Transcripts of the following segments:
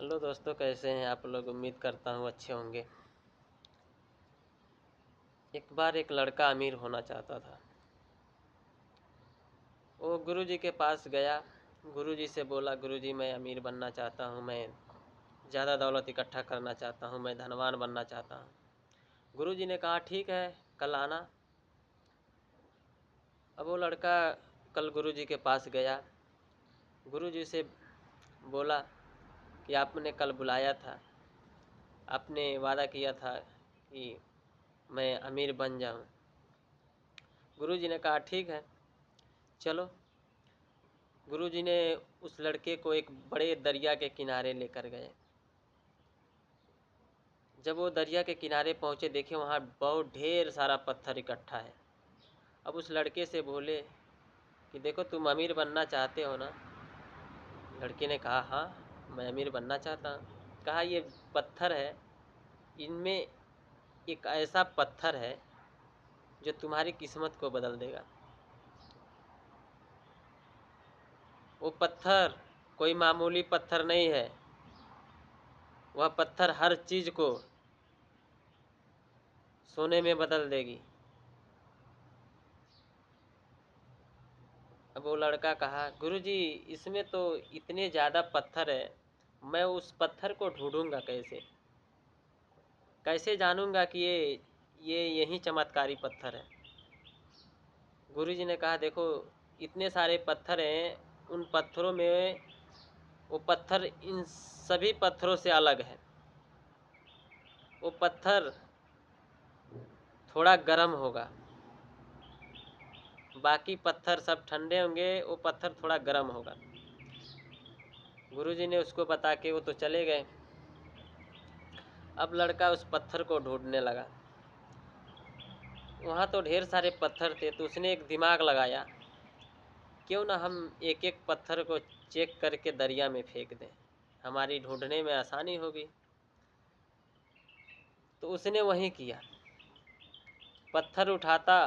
Hello दोस्तों, कैसे हैं आप लोग। उम्मीद करता हूँ अच्छे होंगे। एक बार एक लड़का अमीर होना चाहता था। वो गुरुजी के पास गया। गुरुजी से बोला, गुरुजी मैं अमीर बनना चाहता हूँ, मैं ज़्यादा दौलत इकट्ठा करना चाहता हूँ, मैं धनवान बनना चाहता हूँ। गुरुजी ने कहा ठीक है, कल आना। अब वो लड़का कल गुरुजी के पास गया। गुरुजी से बोला कि आपने कल बुलाया था, आपने वादा किया था कि मैं अमीर बन जाऊँ। गुरुजी ने कहा ठीक है, चलो। गुरुजी ने उस लड़के को एक बड़े दरिया के किनारे लेकर गए। जब वो दरिया के किनारे पहुँचे, देखे वहाँ बहुत ढेर सारा पत्थर इकट्ठा है। अब उस लड़के से बोले कि देखो, तुम अमीर बनना चाहते हो ना। लड़के ने कहा हाँ, मैं अमीर बनना चाहता हूँ। कहा ये पत्थर है, इनमें एक ऐसा पत्थर है जो तुम्हारी किस्मत को बदल देगा। वो पत्थर कोई मामूली पत्थर नहीं है, वह पत्थर हर चीज़ को सोने में बदल देगी। अब वो लड़का कहा, गुरुजी इसमें तो इतने ज़्यादा पत्थर है, मैं उस पत्थर को ढूंढूंगा कैसे, कैसे जानूंगा कि ये यही चमत्कारी पत्थर है। गुरुजी ने कहा देखो, इतने सारे पत्थर हैं, उन पत्थरों में वो पत्थर इन सभी पत्थरों से अलग है। वो पत्थर थोड़ा गर्म होगा, बाकी पत्थर सब ठंडे होंगे, वो पत्थर थोड़ा गर्म होगा। गुरुजी ने उसको बता के वो तो चले गए। अब लड़का उस पत्थर को ढूंढने लगा। वहाँ तो ढेर सारे पत्थर थे, तो उसने एक दिमाग लगाया, क्यों ना हम एक एक पत्थर को चेक करके दरिया में फेंक दें, हमारी ढूंढने में आसानी होगी। तो उसने वही किया, पत्थर उठाता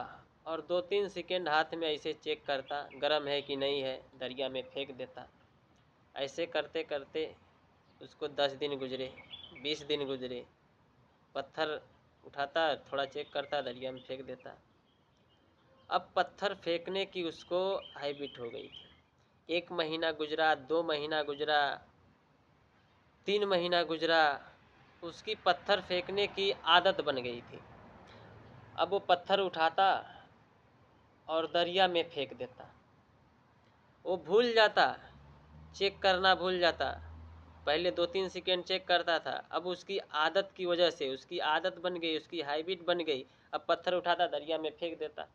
और 2-3 सेकेंड हाथ में ऐसे चेक करता, गर्म है कि नहीं है, दरिया में फेंक देता। ऐसे करते करते उसको 10 दिन गुजरे, 20 दिन गुजरे। पत्थर उठाता, थोड़ा चेक करता, दरिया में फेंक देता। अब पत्थर फेंकने की उसको हैबिट हो गई थी। 1 महीना गुजरा, 2 महीना गुजरा, 3 महीना गुजरा, उसकी पत्थर फेंकने की आदत बन गई थी। अब वो पत्थर उठाता और दरिया में फेंक देता। वो भूल जाता, चेक करना भूल जाता। पहले 2-3 सेकेंड चेक करता था, अब उसकी आदत की वजह से, उसकी आदत बन गई, उसकी हैबिट बन गई। अब पत्थर उठाता, दरिया में फेंक देता,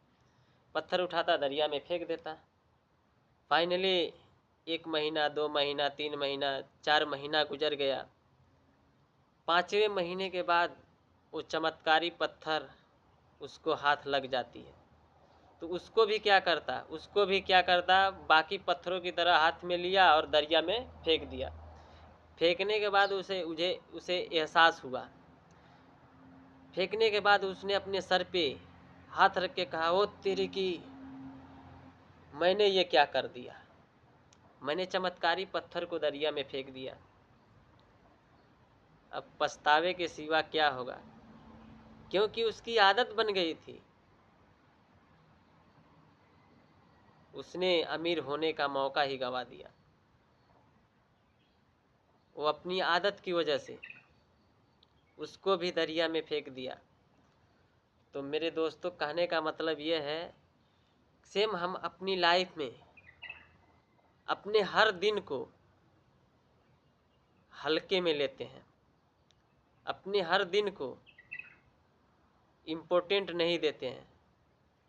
पत्थर उठाता, दरिया में फेंक देता। फाइनली 1 महीना, 2 महीना, 3 महीना, 4 महीना गुजर गया। 5वें महीने के बाद वो चमत्कारी पत्थर उसको हाथ लग जाती है। तो उसको भी क्या करता, बाकी पत्थरों की तरह हाथ में लिया और दरिया में फेंक दिया। फेंकने के बाद उसे एहसास हुआ। फेंकने के बाद उसने अपने सर पे हाथ रख के कहा, ओ तेरी की, मैंने ये क्या कर दिया, मैंने चमत्कारी पत्थर को दरिया में फेंक दिया। अब पछतावे के सिवा क्या होगा, क्योंकि उसकी आदत बन गई थी। उसने अमीर होने का मौका ही गंवा दिया, वो अपनी आदत की वजह से उसको भी दरिया में फेंक दिया। तो मेरे दोस्तों, कहने का मतलब ये है, सेम हम अपनी लाइफ में अपने हर दिन को हल्के में लेते हैं, अपने हर दिन को इम्पोर्टेंट नहीं देते हैं।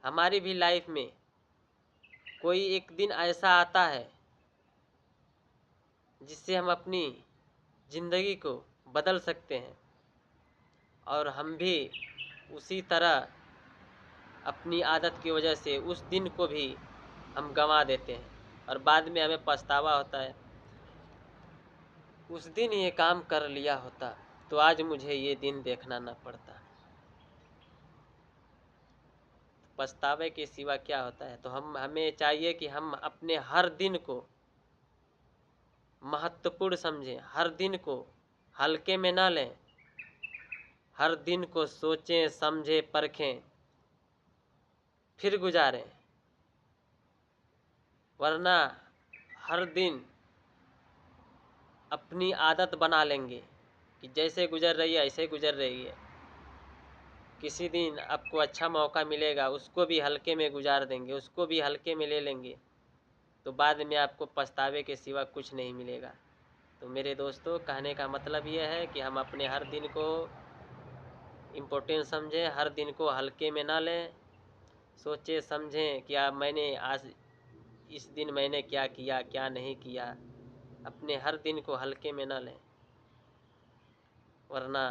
हमारी भी लाइफ में कोई एक दिन ऐसा आता है जिससे हम अपनी ज़िंदगी को बदल सकते हैं, और हम भी उसी तरह अपनी आदत की वजह से उस दिन को भी हम गंवा देते हैं, और बाद में हमें पछतावा होता है, उस दिन ये काम कर लिया होता तो आज मुझे ये दिन देखना न पड़ता। पछतावे के सिवा क्या होता है। तो हमें चाहिए कि हम अपने हर दिन को महत्वपूर्ण समझें, हर दिन को हल्के में ना लें, हर दिन को सोचें, समझें, परखें, फिर गुजारें। वरना हर दिन अपनी आदत बना लेंगे कि जैसे गुजर रही है ऐसे गुजर रही है। किसी दिन आपको अच्छा मौका मिलेगा, उसको भी हल्के में गुजार देंगे, उसको भी हल्के में ले लेंगे, तो बाद में आपको पछतावे के सिवा कुछ नहीं मिलेगा। तो मेरे दोस्तों, कहने का मतलब यह है कि हम अपने हर दिन को इम्पोर्टेंट समझें, हर दिन को हल्के में ना लें। सोचें समझें कि मैंने आज इस दिन मैंने क्या किया, क्या नहीं किया। अपने हर दिन को हल्के में ना लें, वरना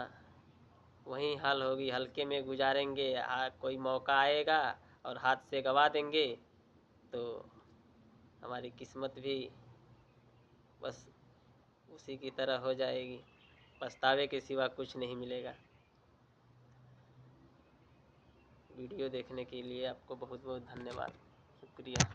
वही हाल होगी, हल्के में गुजारेंगे, कोई मौका आएगा और हाथ से गवा देंगे, तो हमारी किस्मत भी बस उसी की तरह हो जाएगी, पछतावे के सिवा कुछ नहीं मिलेगा। वीडियो देखने के लिए आपको बहुत बहुत धन्यवाद, शुक्रिया।